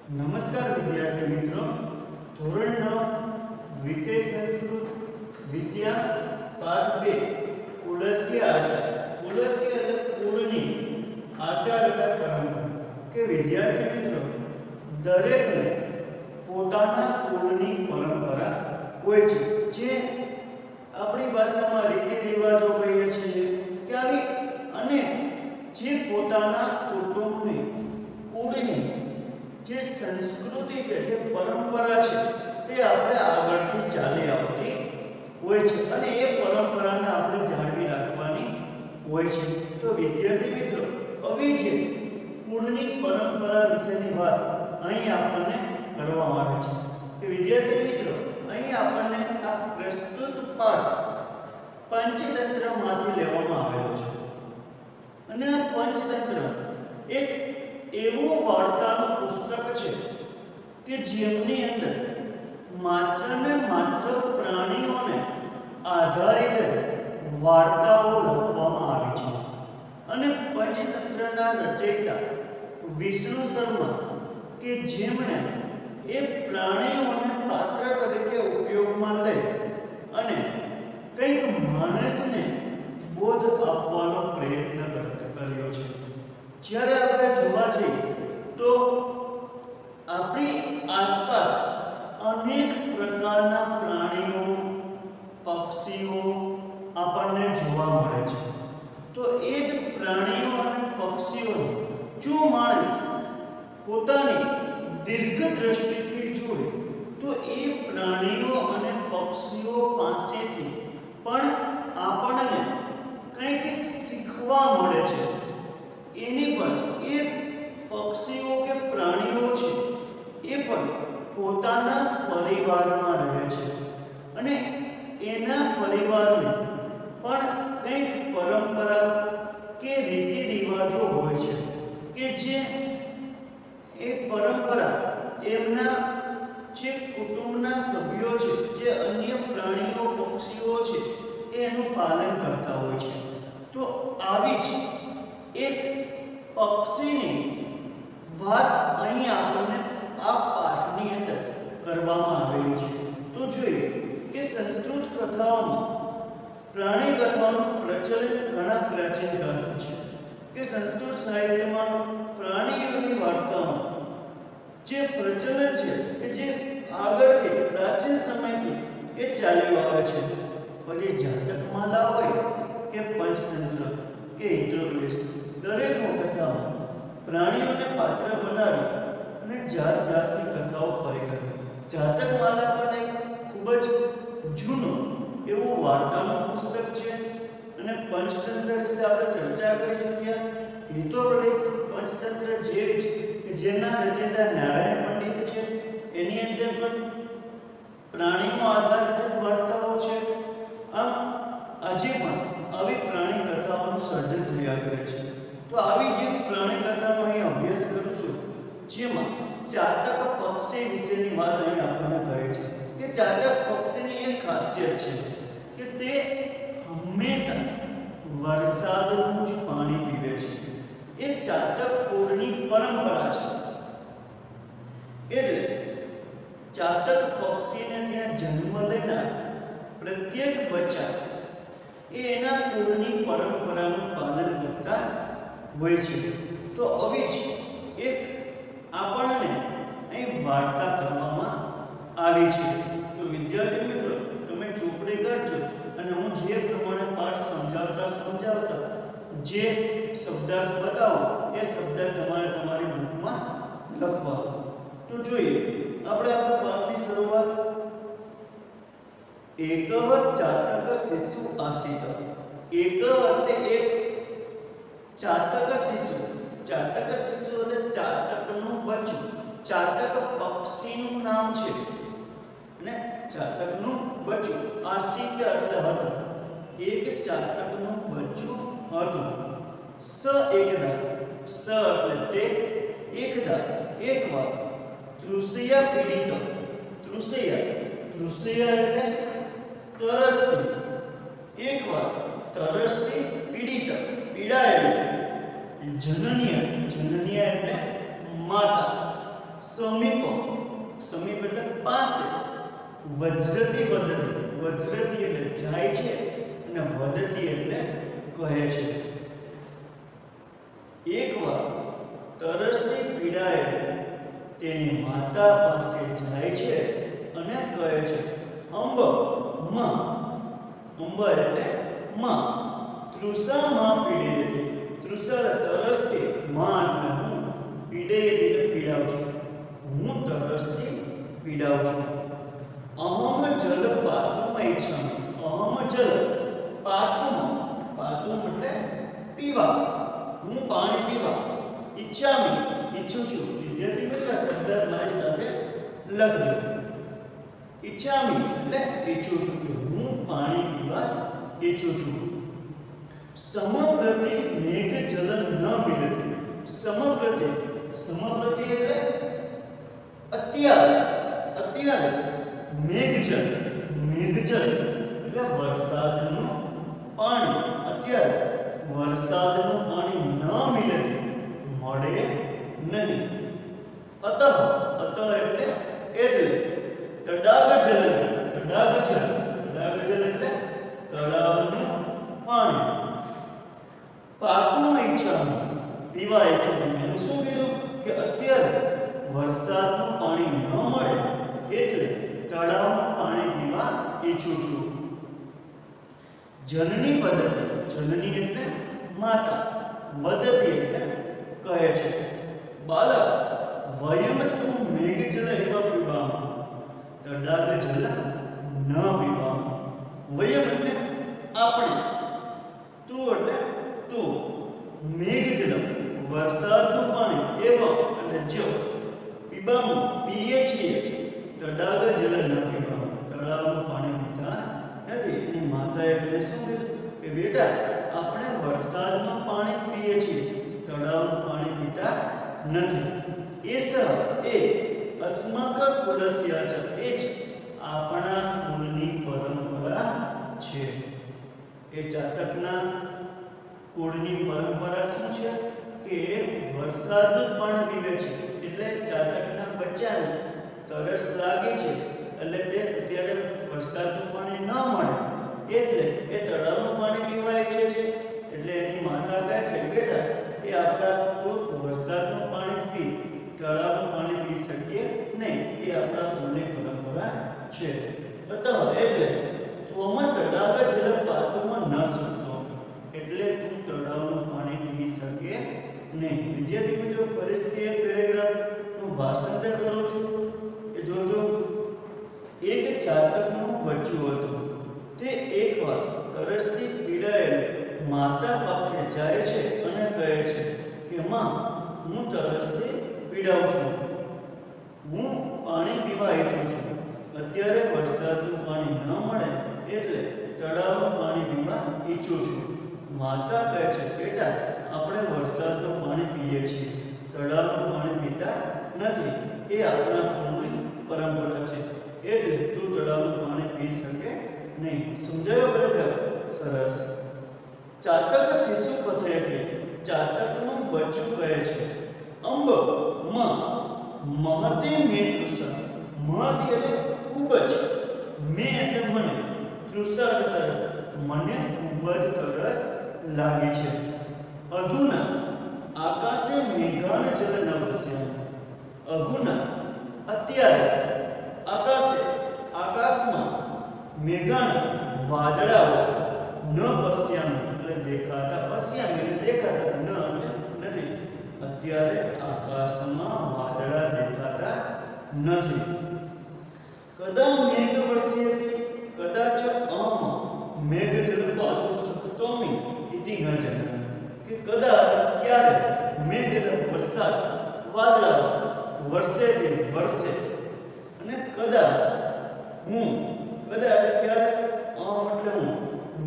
નમસ્કાર વિદ્યાર્થી મિત્રો, ધોરણ 9 વિષય સંસ્કૃત વિષય પાઠ 2 કુલસ્ય આચાર. કુલસ્ય એટલે કુળની, આચાર એટલે પરંપરા. કે વિદ્યાર્થી મિત્રો, દરેકને પોતાના કુળની પરંપરા હોય છે, જે આપણી ભાષામાં રીતિ રિવાજો કહીએ છીએ કે આવી, અને જે પોતાના કુટુંબની કુળની જે સંસ્કૃતિ છે, જે પરંપરા છે, તે આપણે આગળથી ચાલી આવતી હોય છે અને એ પરંપરાને આપણે જાળવી રાખવાની હોય છે. તો વિદ્યાર્થી મિત્રો, આવી જે કુળની પરંપરા વિશેની વાત અહીં આપણને કરવામાં આવે છે. કે વિદ્યાર્થી મિત્રો, અહીં આપણને આ પ્રસ્તુત પાઠ પંચતંત્રમાંથી લેવામાં આવેલો છે અને આ પંચતંત્ર એક એવું વાર્તાનું પુસ્તક છે કે જેમની અંદર માત્ર ને માત્ર પ્રાણીઓને આધારિત વાર્તાઓ લખવામાં આવી છે. અને પંચતંત્રના રચયિતા વિષ્ણુ શર્મા, કે જેમણે એ પ્રાણીઓને પાત્ર તરીકે ઉપયોગમાં લઈ અને કંઈક માણસને બોધ આપવાનો પ્રયત્ન કર્યો છે. જ્યારે આપણે જોવા જઈએ તો આપણી આસપાસ અનેક પ્રકારના પ્રાણીઓ, પક્ષીઓ આપણને જોવા મળે છે. તો એ જ પ્રાણીઓ અને પક્ષીઓ જો માણસ પોતાની દીર્ઘ દ્રષ્ટિથી જુએ તો એ પ્રાણીઓ અને પક્ષીઓ પાસેથી પણ આપણને કંઈક શીખવા મળે છે. એની પણ એ પક્ષીઓ કે પ્રાણીઓ છે, એ પણ પોતાના પરિવારમાં રહે છે અને એના પરિવારને પણ કંઈક પરંપરા કે રીતિ રિવાજો હોય છે કે જે એ પરંપરા એમના જે કુટુંબના સભ્યો છે, જે અન્ય પ્રાણીઓ પક્ષીઓ છે, એનું પાલન કરતા હોય છે. તો આવી જ એક પક્ષીની વાત અહીં આપણને આ પાઠની અંદર કરવામાં આવેલી છે. તો જોઈએ કે સંસ્કૃત કથાઓમાં પ્રાણી કથાઓનું પ્રચલન ઘણા પ્રાચીન કાળથી છે. કે સંસ્કૃત સાહિત્યમાં પ્રાણીઓની વાર્તાઓ જે પ્રચલન છે, કે જે આગળથી પ્રાચીન સમયથી એ ચાલ્યું આવે છે. પછી જાતકમાલા હોય કે પંચતંત્ર કે હિતોપદેશ, દરેક કથામાં પ્રાણીઓને પાત્ર બનાવી અને જાત જાતની કથાઓ પરિકરી. જાતકમાલા પણ એક ખૂબ જ જૂનું એવું વાર્તાનું પુસ્તક છે અને પંચતંત્ર વિશે આપણે ચર્ચા કરી ચૂક્યા. હિતોપદેશ પંચતંત્ર જે છે કે જેના રચયિતા નારાયણ પંડિત છે, એની અંદર પણ પ્રાણીઓ આધારિત વાર્તાઓ છે. આમ આજે પણ આવી પ્રાણી કથાઓનું સર્જન થયા કરે છે. તો આવી જે પ્રાણી કથાનો અહીં અભ્યાસ કરીશું, જેમાં ચાતક પક્ષી વિશેની વાત અહીં આપણને કરે છે. કે ચાતક પક્ષીની એક ખાસિયત છે કે તે હંમેશા વરસાદનું જ પાણી પીવે છે. એ ચાતક કુળની પરંપરા છે. એટલે ચાતક પક્ષીને ત્યાં જન્મ લેનાર પ્રત્યેક બચ્ચા એ એના કુળની પરંપરાનું પાલન કરતા હોય છે. તો આવી જ એક આપણને અહીં વાર્તા કરવામાં આવી છે. તો વિદ્યાર્થી મિત્રો, તમે ચોપડી કાઢજો અને હું જે પ્રમાણે પાઠ સમજાવતા જે શબ્દાર્થ બતાવો એ શબ્દ તમારે તમારી બુકમાં લખવા. તો જોઈએ આપણે આપણા પાઠની શરૂઆત. એકવ ચાતક શિશુ આસિત. એકવ એટલે એક, ચાતક શિશુ. ચાતક શિશુ એટલે ચાતકનું બચ્ચું. ચાતક પક્ષીનું નામ છે ને ચાતકનું બચ્ચું. આસિત એટલે હતું. એક ચાતકનું બચ્ચું હતું. સ એકદા. સ એટલે તે, એકદા એકવાર. તૃષયા પીડિત. તૃષયા એટલે તરસથી. એકવાર તરસથી પીડિત, પીડાયેલું. જનન્ય એટલે માતા. સમીપ, સમીપ એટલે પાસે, વજ્રતી વદતી, વજ્રતી એટલે જાય છે અને વદતી એટલે કહે છે. એકવાર તરસથી પીડાય તેની માતા પાસે જાય છે અને કહે છે, અંબ માં, અંબ એટલે માં, તૃષા માં પીડેયતે, તૃષા તરસથી, માં એટલે હું, પીડેયતે એટલે પીડાવ છું, હું તરસથી પીડાવ છું. અહમ જલ પાતુમ ઈચ્છામિ, અહમ જલ પાતુમ, પાતુમ એટલે પીવા, હું પાણી પીવા, ઈચ્છામિ ઈચ્છું છું. વિદ્યાર્થી મિત્રો શબ્દ મારી સાથે લખજો. ઈચ્છામિ એટલે ઈચ્છું છું કે હું પાણી પીવા ઈચ્છું છું. સમપ્રતિ મેઘ જલ ન મિલતી, સમપ્રતિ, સમપ્રતિ એટલે અત્યારે, અત્યારે, મેઘજલ, મેઘજલ એટલે વરસાદનું પાણી, અત્યારે વરસાદનું પાણી ન મિલતી, મળે નહીં. અતઃ, અતઃ એટલે તડાગ જલ, તડાગ જલ, તડાગ જલ એટલે તળાવનું પાણી. પાતુમ ઈચ્છામિ પીવા ઈચ્છું છું. એને શું કીધું કે અત્યારે વરસાદનું પાણી ન મળે એટલે તળાવનું પાણી પીવા ઈચ્છું છું. જનની વદતિ, જનની એટલે માતા, વદતિ એટલે કહે છે. બાલક વયમ તું મેઘજલ એવ પીવામ, તડાગ જલ ન પીવામ. વયમ એટલે આપણે, તું એટલે તું, મેઘજલ વરસાદનું પાણી, એવ એટલે જો, પીવામ પીએ છીએ, તડાગ જલ ન પીવામ તળાવનું પાણી પીતા નથી. એની માતાએ તેને શું કીધું કે બેટા આપણે વરસાદનું પાણી પીએ છીએ, તળાવનું પાણી પીતા નથી. એસ એ અસ્માક કુલસ્ય છે, એ જ આપણા કુળની પરંપરા છે. એ જાતકના કુળની પરંપરા શું છે કે વરસાદનું પાણી પીવે છે. એટલે જાતકના બચ્ચાને તરસ લાગે છે એટલે તે અત્યારે વરસાદનું પાણી ન મળે એટલે એ તળાવનું પાણી પીવા ઈચ્છે છે. એટલે એની માતા કહે છે બેટા એ આપણા વરસાદનું પાણી પી, તળાવનું પાણી પી શકીએ નહીં, એ આપણા કુળની પરંપરા છે. અતઃ એટલે ત્વમ તડાગ જલ પાતુમાં ન શુદ્ધો, એટલે તું તળાવનું પાણી પી શકે નહીં. વિદ્યાર્થી મિત્રો પરિસ્થિતિ પેરેગ્રાફનું ભાષાંતર કરું છું કે જોજો. એક જાતકનું બચ્ચું હતું. તે એકવાર તરસથી પીડાયેલ માતા પાસે જાય છે અને કહે છે કે માં હું તરસથી પીડાઉં છું, હું પાણી પીવા ઈચ્છું છું, અત્યારે વરસાદનું પાણી ન મળે એટલે તળાવનું પાણી પીવા ઈચ્છું છું. માતા કહે છે બેટા આપણે વરસાદનું પાણી પીએ છીએ, તળાવનું પાણી પીતા નથી, એ આપણા કુળની પરંપરા છે, એટલે તું તળાવનું પાણી પી શકે નહીં. સમજાયો બરાબર? સરસ. ચાતક શિશુ કથયતે, ચાતકનું બચ્ચું કહે છે અંબ માં મહતે મે તૃષા, મહતી એટલે ખૂબ જ, મે એટલે મને, તૃષા એટલે તરસ, મને ખૂબ જ તરસ લાગી છે. અધુના આકાશે મેઘાન જલ ન વસ્યામિ, અધુના અત્યારે, આકાશે આકાશમાં, મેઘાન વાદળાઓ, ન પશ્યામિ એટલે દેખાતા, પશ્યામિ એટલે દેખાતા, ન એટલે નથી, અત્યારે આકાશમાં વાદળા દેખાતા નથી. કદા મેઘ વર્ષયતિ, કદાચ અહમ મેઘ જલ પાતુ સુક્તોમિ ઇતિ ન જાનામિ, કે કદા ક્યારે, મેઘ એટલે વરસાદ, વાદળા, વર્ષયતિ વર્ષે, અને કદા હું, કદા એટલે ક્યારે, એટલે હું,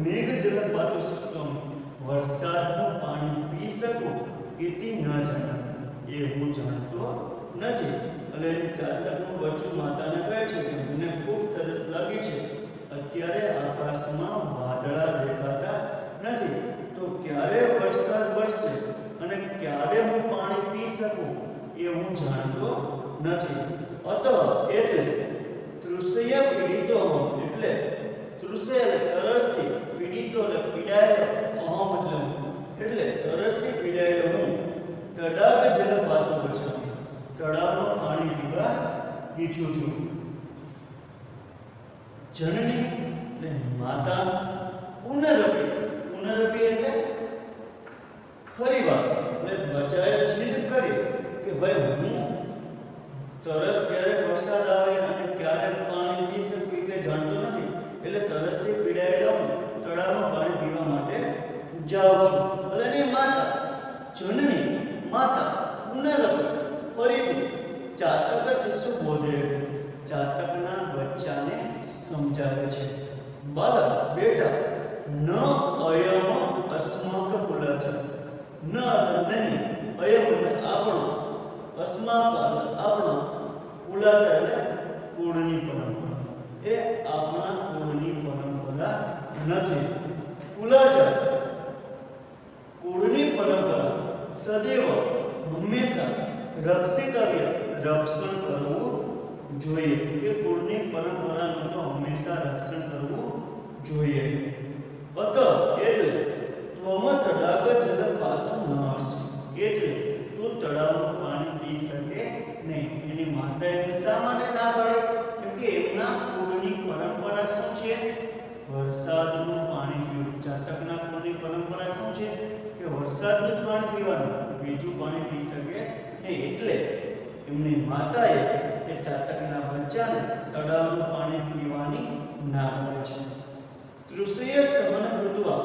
મેઘ જલ પાતુ સુક્તોમિ વરસાદનું પાણી પી શકું, ઇતિ ન જાનામિ એ હું જાણતો નથી. એટલે ચાતકનું બચ્ચું માતાને કહે છે કે મને ખૂબ તરસ લાગી છે, અત્યારે આકાશમાં વાદળા દેખાતા નથી, તો ક્યારે વરસાદ વરસે અને ક્યારે હું પાણી પી શકું એ હું જાણતો નથી. અતઃ એટલે તૃષય પીડિતો અહમ એટલે તૃષય એટલે તરસથી, પીડિતો એટલે પીડાયેલો, અહમ એટલે તરસથી પીડાયેલો હું તડાગ જલ પાતો બચાવી, તળાવનું પાણી પીવા ઈચ્છું છું. જનની એટલે માતા, પુનરપી, પુનરપી એટલે ફરીવાર એટલે બચાય જીદ કરી કે ભાઈ હું તરસ ક્યારે વરસાદ આવે અને ક્યારે પાણી પી શકું કે જાણતો નથી, એટલે તરસથી પીડાયેલો હું તળાવનું પાણી પીવા માટે જાઉં છું. એટલે એની માતા, જનની માતા, પુનરપી ફરીથી ચાતક શિશુ બોધે, ચાતકના બચ્ચાને સમજાવે છે. બાલક બેટા ન અયમ અસ્માક કુલાચ, ન નહીં, અયમ એટલે આપણો, અસ્માક આપણો, કુલાચ એટલે કુળની પરંપરા, એ આપણા કુળની પરંપરા નથી. કુલાચ કુળની પરંપરા સદૈવ હંમેશા રક્ષિતવ્ય, રક્ષણ કરવું જોઈએ, કે કુળની પરંપરાનું તો હંમેશા રક્ષણ કરવું જોઈએ. અત એટલે ત્વમ તડાગ જલ પાતું ન હર્ષ, એટલે તું તળાવનું પાણી પી શકે નહીં. એની માતા એમને શા માટે ના પાડે? કેમ કે એમના કુળની પરંપરા શું છે? વરસાદનું પાણી પીવું. જાતકના કુળની પરંપરા શું છે? કે વરસાદનું પાણી પીવાનું, બીજું પાણી પી શકે નહીં. એટલે એમની માતાએ એ ચાતકના બચ્ચાને તળાવનું પાણી પીવાની ના પાડે છે. તૃષય સહન કૃત્વા,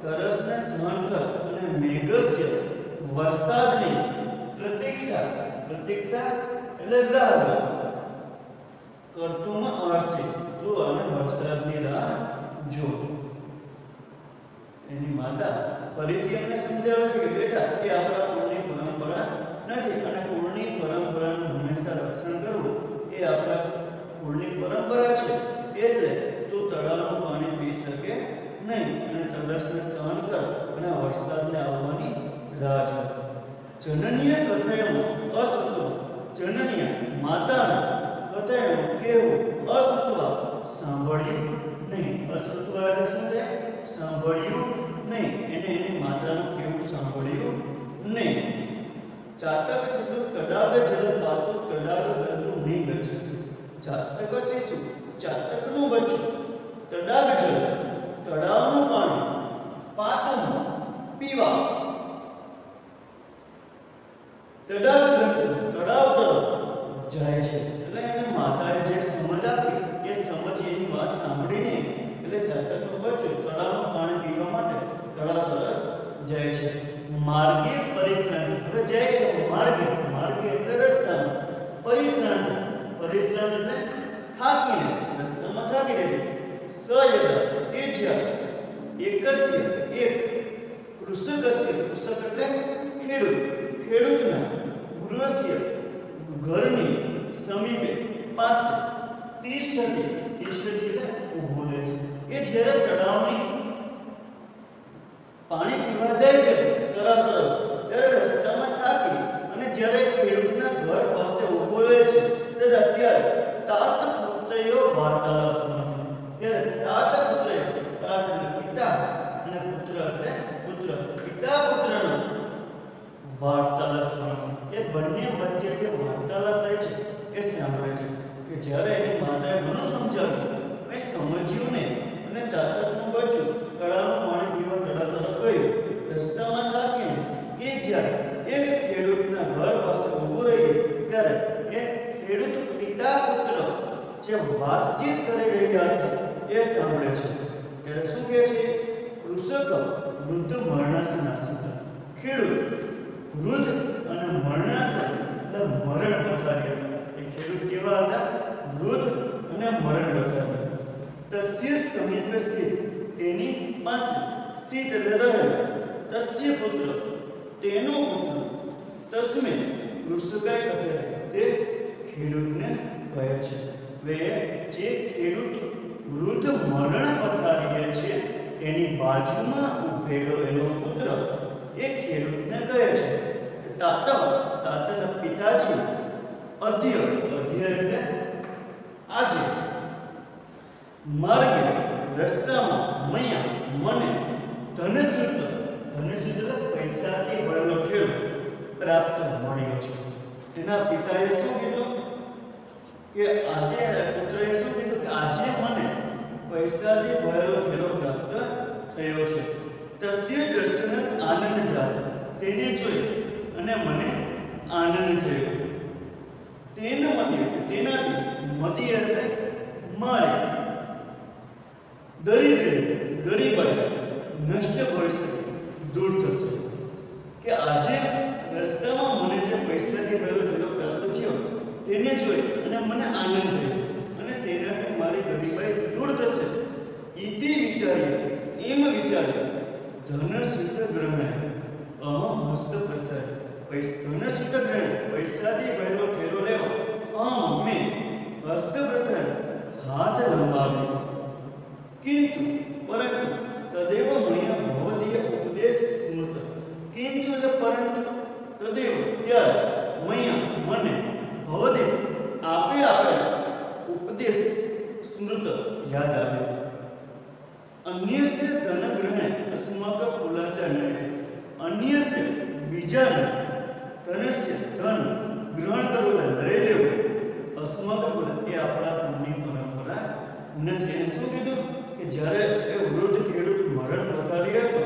તરસને સહન કર અને મેઘસ્ય વરસાદની પ્રતીક્ષા, પ્રતીક્ષા એટલે રાહ કરતું હશે, તું અને વરસાદની રાહ જો. એની માતા ફરીથી એમને સમજાવે છે કે બેટા એ આપણા કુળની પરંપરા નથી, અને કુળની પરંપરાનું હંમેશા રક્ષણ કરવું એ આપણા કુળની પરંપરા છે. એટલે તું તળાવનું પાણી પી શકે નહીં, અને તરસને સહન કર અને વરસાદને આવવાની રાહ જો. જનનીય કથયમ અસત્વ, જનનીય માતાના કથયમ કેવું, અસત્વ સાંભળ્યું નહીં. અસત્વ એટલે શું છે? સાંભળ્યું નહીં. એને એની માતાનું કેવું સાંભળ્યું નહીં. ચાતક શિશુ તડાગ જલ પાતું તડાગ ગંદુ નહીં ગચ્છતિ, ચાતક શિશુ ચાતકનું બચ્ચું તડાગ જલ તળાવનું પાણી પાતું પીવા, તડાગ ગંદુ તળાવ તરફ જાય છે. એટલે એને માતાએ જે સમજ આપી એ સમજ, એની વાત સાંભળીને એટલે ચાતકનું બચ્ચું તળાવનું પાણી પીવા માટે તળાવ તરફ જાય છે. માર્ગે પરિશ્રાંતિ, હવે જાય છે માર્ગે, માર્ગે એટલે રસ્તામાં, પરિશ્રાંતિ, પરિશ્રાંતિ એટલે થાકીને, રસ્તામાં થાકી રહે. સયદા તે જ્યાં એકસ્ય એક, કૃષકસ્ય કૃષક એટલે ખેડૂત, ખેડૂતના, ગૃહસ્ય ઘરની, સમીપે પાસે, તિષ્ઠતિ, તિષ્ઠતિ એટલે ઊભો રહે છે. એ જ્યારે તળાવની પાણી પીવા જાય છે તળાવ તરફ, ત્યારે રસ્તામાં થાકી અને જ્યારે ખેડૂતના ઘર પાસે ઊભો રહે છે ત્યારે તાત પુત્રયો વાર્તાલાપ સુનાવે. ત્યારે તાત પુત્રયો, તાત એટલે પિતા અને પુત્ર એટલે પુત્ર, પિતા પુત્રનો વાર્તાલાપ સુનાવે. એ બંને વચ્ચે જે વાર્તાલાપ થાય છે એ સાંભળે છે. કે જ્યારે એની માતાએ ઘણું સમજાવ્યું, મેં સમજ્યું ને, અને ચાતકનું બચ્ચું તળાવનું પાણી પીવા તળાવ તરફ ગયું, રસ્તામાં થાકીને એ જ્યારે એ ખેડૂતના ઘર પાસે ઊભું રહ્યું, ત્યારે એ ખેડૂત પિતા પુત્ર જે વાતચીત કરી રહ્યા હતા એ સાંભળે છે. ત્યારે શું કહે છે? કૃષક વૃદ્ધ મરણાસનાસિત, ખેડૂત વૃદ્ધ અને મરણાસન એટલે મરણ પથારી હતા. એ ખેડૂત કેવા હતા? વૃદ્ધ અને મરણ પથારી. તસ્ય સમીપે સ્થિત, તેની પાસે, સ્થિત એટલે રહે, તસ્ય પુત્ર તેનો પુત્ર, તસ્મે કૃષકાય કહે, તે ખેડૂતને કહે છે. વે જે ખેડૂત વૃદ્ધ મરણ પથારીએ છે એની બાજુમાં ઊભેલો એનો પુત્ર એ ખેડૂતને કહે છે, તાતવ, તાતના પિતાજી, અત અધ્ય એટલે આજે, માર્ગે રસ્તામાં, મૈયા મને, ધનસૂત્ર પૈસાથી ભરેલો થેલો પ્રાપ્ત મળ્યો છે. એના પિતાએ શું કીધું કે આજે પુત્રએ શું કીધું કે આજે મને પૈસાથી ભરેલો થેલો પ્રાપ્ત થયો છે. તસ્ય દર્શન આનંદ જાત, તેને જોઈ અને મને આનંદ થયો. તેનું મધ્ય તેનાથી, મધ્ય એટલે મારે, દરિદ્ર ગરીબાઈ નષ્ટ ભવિષ્ય દૂર થશે. કે આજે રસ્તામાં મને જે પૈસાથી ભરેલો થેલો પ્રાપ્ત થયો તેને જોઈ અને મને આનંદ થયો અને તેનાથી મારી ગરીબાઈ દૂર થશે. ઇતિ વિચાર્ય, એમ વિચાર્યું. ધનસૂત્ર ગ્રહણાય અહમ હસ્ત પ્રસાદ, ધનસૂત્ર ગ્રહણાય પૈસાથી ભરેલો થેલો લેવો અહમ મેં હસ્ત પ્રસાદ હાથ લંબાવ્યો. કિંતુ પરંતુ તદેવ મૈયા ભવદીય ઉપદેશ સ્મૃત, કિંતુ એટલે પરંતુ, તદેવ ત્યારે, મૈયા મને, ભવદીય આપે ઉપદેશ સ્મૃત યાદ આવ્યો. અન્યસ્ય ધન ગ્રહણે અસ્મક કુલાચાર્ય, અન્યસ્ય બીજાને ધનસ્ય ધન ગ્રહણ કરવું લઈ લેવું અસ્મક કુલ એ આપણા કુળની પરંપરા નથી. એને શું કીધું કે જ્યારે એ વૃદ્ધ ખેડૂત મરણ પથારી હતો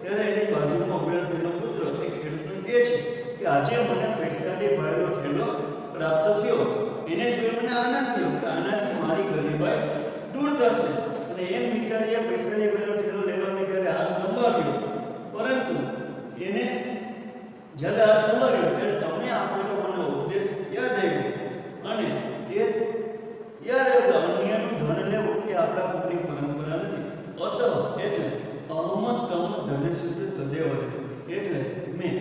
ત્યારે એની બાજુમાં ઉભેલો તેનો પુત્ર એ ખેડૂતને કહે છે કે આજે મને પૈસાથી ભરેલો થેલો પ્રાપ્ત થયો. એને જોઈ મને આનંદ થયો કે આનાથી મારી ગરીબાઈ દૂર થશે. અને એમ વિચારીએ પૈસાથી ભરેલો થેલો લેવાનો જ્યારે હાથ લંબાવ્યો, પરંતુ એને જ્યારે હાથ લંબાવ્યો ત્યારે તમે આપેલો મને ઉપદેશ યાદ આવ્યો અને એ યાદ આવ્યો કે અન્યનું ધન લેવું એ આપણા કુળની પરંપરા નથી. અત એટલે અહમતમ ધનસૂત્ર તદેવ, એટલે મેં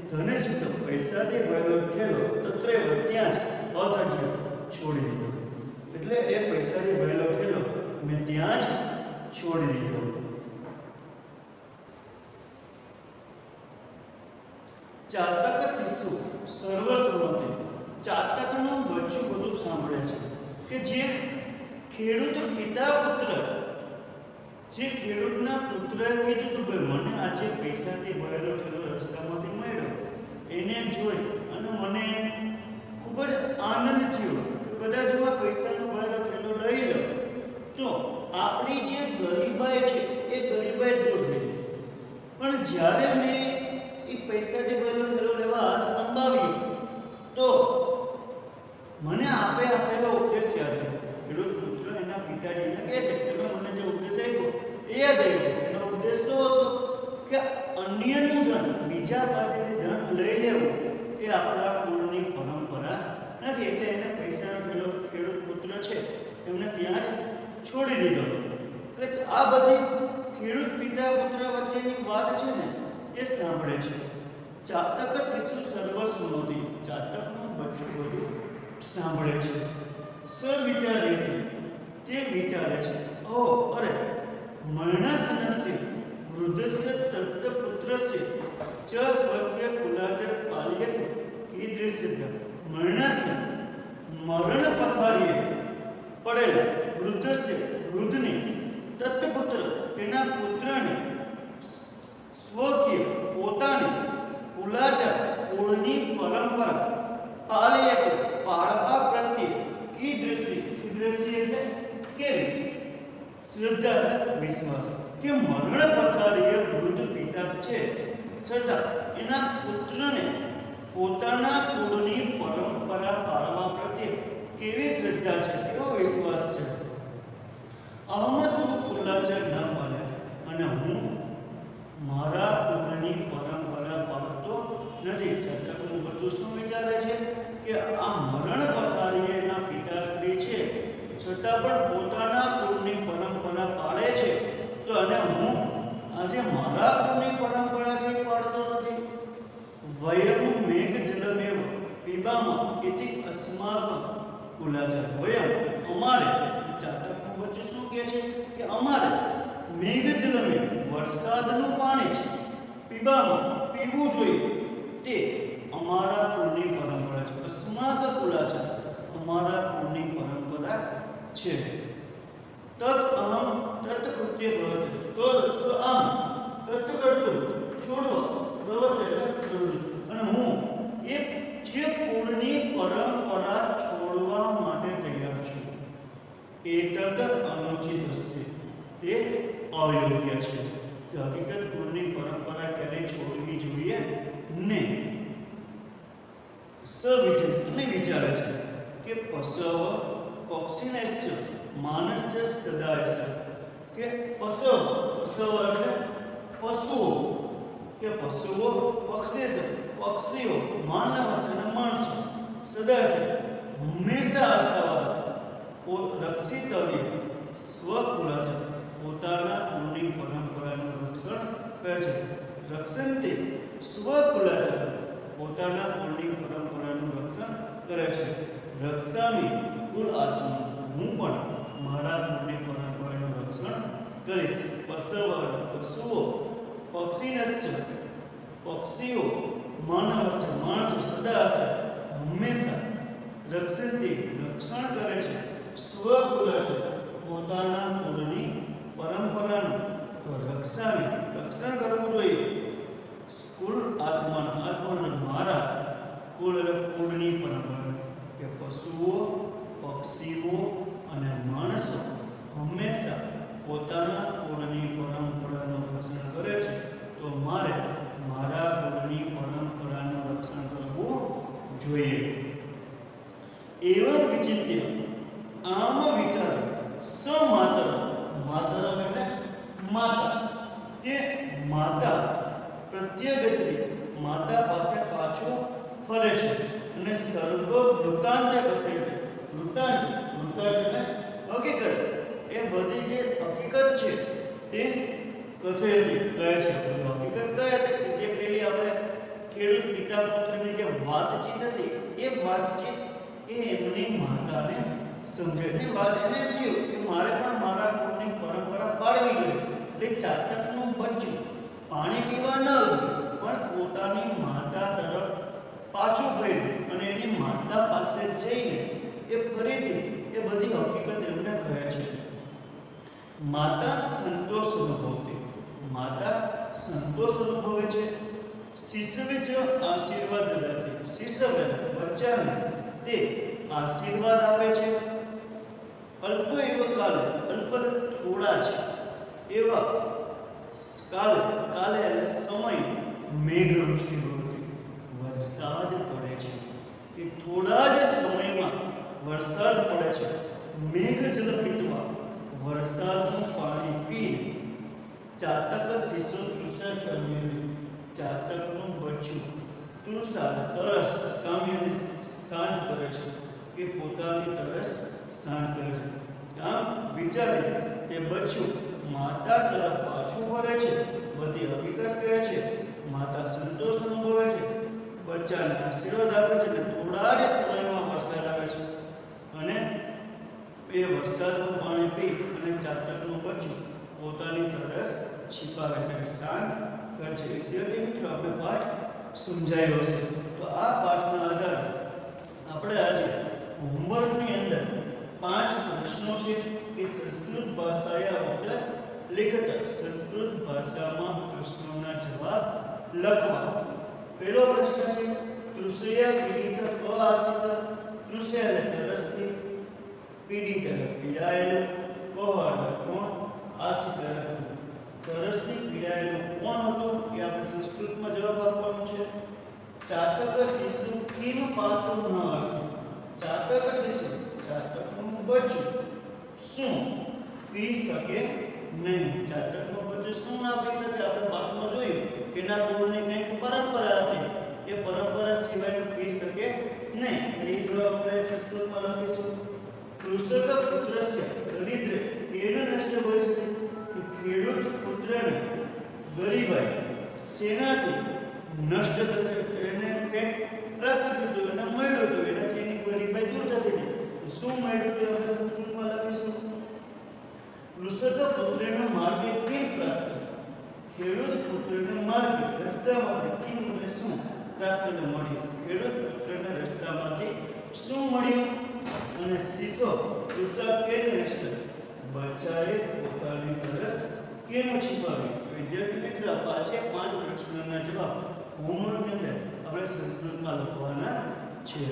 ધનસૂત્ર પૈસાથી ભરેલો થેલો તત્રેવ ત્યાં જ અતજ્ય છોડી દીધો. એટલે એ પૈસાથી ભરેલો થેલો મેં ત્યાં જ છોડી દીધો. ચાતક શિશુ સર્વસંમતિ, ચાતકનું બચ્ચું બધું સાંભળે છે કે જે ખેડૂત પિતા પુત્ર, જે ખેડૂતના પુત્રએ કીધું કે ભાઈ મને આજે પૈસાથી ભરેલો થેલો રસ્તામાંથી મળ્યો, એને જોઈ અને મને ખૂબ જ આનંદ થયો કે કદાચ હું આ પૈસાનો ભરેલો થેલો લઈ લો તો આપણી જે ગરીબાઈ છે એ ગરીબાઈ દૂર થઈ જાય. પણ જ્યારે મેં એ પૈસાથી ભરેલો થેલો લેવા હાથ લંબાવ્યો તો મને આપેલો ઉપદેશ યાદ આવ્યો. ખેડૂત પુત્ર એના પિતાજીને કહે છે કે મને જે ઉપદેશ આપ્યો એ યાદ આવ્યો. એનો ઉપદેશ શું હતો કે અન્યનું ધન, બીજા પાસેથી ધન લઈ લેવું એ આપણા કુળની પરંપરા નથી. એટલે એને પૈસાનો થેલો ખેડૂત પુત્ર છે એમને ત્યાં જ છોડી દીધો. એટલે આ બધી ખેડૂત પિતા પુત્ર વચ્ચેની વાત છે ને એ સાંભળે છે. ચાતક શિશુ સર્વસંમતિ, ચાતકનું બચ્ચું બધું સાંભળે છે. સવિચારે તે વિચારે છે ઓ અરે મરણસ્નસ્ય વૃદ્ધસ્ય તત્પુત્રસ્ય ચ સ્વર્ગ્ય કુલાચર પાલ્યત કીદૃશ્ય મરણસ્ય, મરણ પથારીએ પડેલા વૃદ્ધસ્ય વૃદ્ધની તત્પુત્ર તેના પુત્રને સ્વકીય પોતાની કુલાચાર કુળની પરંપરા પાલયત પાળવા પ્રત્યે કીદૃશ્ય એટલે કેવી શ્રદ્ધા વિશ્વાસ કે મરણ પથારીએ વૃદ્ધ પિતા છે છતાં એના પુત્રને પોતાના કુળની પરંપરા પાળવા પ્રત્યે કેવી શ્રદ્ધા છે, કેવો વિશ્વાસ છે. અહમદ કુલાચાર ન પાલે અને હું મારા કુળની પરંપરા પાળતો નથી. ચાતકનું બધું શું વિચારે છે કે આ મરણ પથારીએ એના પિતાશ્રી છે છતાં પણ પોતાના કુળની પરંપરા પાળે છે તો અને હું આજે મારા કુળની પરંપરા છે પાળતો નથી. વયમ મેઘ જલમેવ પીબામાં ઇતિ અસ્માક કુલાચાર, વયમ અમારે, ચાતકનું બચ્ચું શું કહે છે કે અમારે મેઘ જલમેવ વરસાદનું પાણી છે પીબામાં પીવું જોઈએ તે અમારા કુળની પરંપરા છે. અસ્માક કુલાચાર અમારા કુળની પરંપરા છે. તત અહમ તત કૃત્ય પ્રવર્તે તો આમ તત કરતું છોડવા પ્રવર્તે અને હું એ જે કુળની પરંપરા છોડવા માટે તૈયાર છું. એ તત અનુચિત અસ્તિ તે અયોગ્ય છે. કે હકીકત કુળની પરંપરા ક્યારેય છોડવી જોઈએ નહીં. સવિચાર વિચારે છે કે પશવ પક્ષીને માનસ સદાય કે પશવ એટલે પશુઓ કે પશુઓ પક્ષીઓ માનવ અને માણસો સદાય હંમેશા આશાવાદ રક્ષિતવ્ય સ્વકુલાચાર પોતાના કુળની પરંપરાનું રક્ષણ કરે છે. રક્ષણથી સ્વકુલાચાર પોતાના કુળની પરંપરાનું રક્ષણ કરે છે. રક્ષામી કુલ આત્મા હું પણ મારા કુળની પરંપરાનું રક્ષણ કરીશ. પશુઓ પક્ષીઓ માનવ માણસો સદા હંમેશા રક્ષણ કરે છે. સ્વકુલાચાર પોતાના કુળની પરંપરાનું તો રક્ષણ કરવું જોઈએ. કુળ આત્માના મારા કુળની પરંપરા કે પશુઓ પક્ષીઓ અને માણસો હંમેશા પોતાના કુળની પરંપરાનું રક્ષણ કરે છે. તો મારે મારા કુળની પરંપરાનું રક્ષણ કરવું જોઈએ. એવં વિચિંત્ય આમ વિચાર માતર એટલે માતા તે માતા પ્રત્યગતિ માતા પાસે પાછો ફરે છે અને સર્વ વૃત્તાંત કથે વૃત્તાંત એટલે હકીકત એ બધી જે હકીકત છે તે કથે કહે છે. હકીકત કહે જે પેલી આપણે ખેડૂત પિતા પુત્રની જે વાતચીત હતી એ વાતચીત એ એમની માતાને સમજે વાત એને થયું કે મારે પણ મારા કુળની પરંપરા પાળવી જોઈએ. એટલે ચાતકનું બચ્ચું પાણી પીવા ન પણ પોતાની માતા તરફ પાછું ફર્યું અને એની માતા પાસે જઈને એ ફરીથી એ બધી હકીકત એમને કહે છે. માતા સંતોષ અનુભવે છે. શિશવે જ આશીર્વાદ દદાતિ શિશવે બચ્ચાને તે આશીર્વાદ આપે છે. અલ્પ એવ કાલે અલ્પ થોડા છે એવા કાલે સમય મેઘવૃષ્ટિ વરસાદ પડે છે. કે થોડા જ સમયમાં વરસાદ પડે છે. મેઘ જલ પીતવા વરસાદનું પાણી પી ચાતક શિશુ તૃષા સંયમી ચાતકનું બચ્ચું તૃષા તરસ સંયમી શાંત કરે છે કે પોતાની તરસ શાંત કરે છે. આમ વિચારે તે બચ્ચું માતા તરફ પાછું ફરે છે. બધી હકીકત કહે છે. માતા સંતોષ અનુભવે છે. બચ્ચાને આશીર્વાદ આપે છે અને થોડા જ સમયમાં વરસાદ આવે છે અને એ વરસાદનું પાણી પી અને ચાતકનું બચ્ચું પોતાની તરસ છીપાવે છે અને શાંત કરે છે. વિદ્યાર્થી મિત્રો આપણે પાઠ સમજાયો હશે. તો આ પાઠના આધારે આપણે આજે હોમવર્કની અંદર 5 પ્રશ્નો છે કે સંસ્કૃત ભાષાએ ઉત્તર લિખિત સંસ્કૃત ભાષામાં પ્રશ્નોના જવાબ લખવા. પહેલો પ્રશ્ન છે તૃષયા પીડિત અઆસિત તૃષયા તરસથી પીડિત પીડાયેલું કોણ આસિત તરસથી પીડાયેલું કોણ હતું એ આપણે સંસ્કૃતમાં જવાબ આપવાનો છે. ચાતક શિશુ કિમ પાતું ન અર્થ ચાતક શિશુ ચાતકનું બચ્ચું શું પી શકે નહીં. ચાતકનું બચ્ચું શું ના પી શકે? આપણે પાઠમાં જોયું કે એના કુળની કંઈક પરંપરા હતી એ પરંપરા સિવાય પી શકે નહીં. એ જો આપણે સંસ્કૃતમાં લખીશું કૃષક પુત્રસ્ય દરિદ્ર કેન નષ્ટ હોય છે કે ખેડૂત પુત્રને ગરીબાઈ સેનાથી નષ્ટ થશે. એને કંઈક પ્રાપ્ત થતું એને મળ્યું હતું એનાથી એની ગરીબાઈ દૂર થતી હતી. શું મળ્યું તે આપણે સંસ્કૃતમાં લખીશું કૃષક પુત્રનો માર્ગે કેમ પ્રાપ્ત ખેડૂત પુત્રનો માર્ગ રસ્તામાંથી કેમ અને શું પ્રાપ્ત મળ્યું? ખેડૂત પુત્રના રસ્તામાંથી શું મળ્યું? અને શીશો તૃષા કેમ નષ્ટ? બચ્ચાએ પોતાની તરસ કેમ છુપાવી? વિદ્યાર્થી મિત્રો, આ છે 5 પ્રશ્નોના જવાબ હોમવર્કની અંદર આપણે સંસ્કૃતમાં લખવાના છે.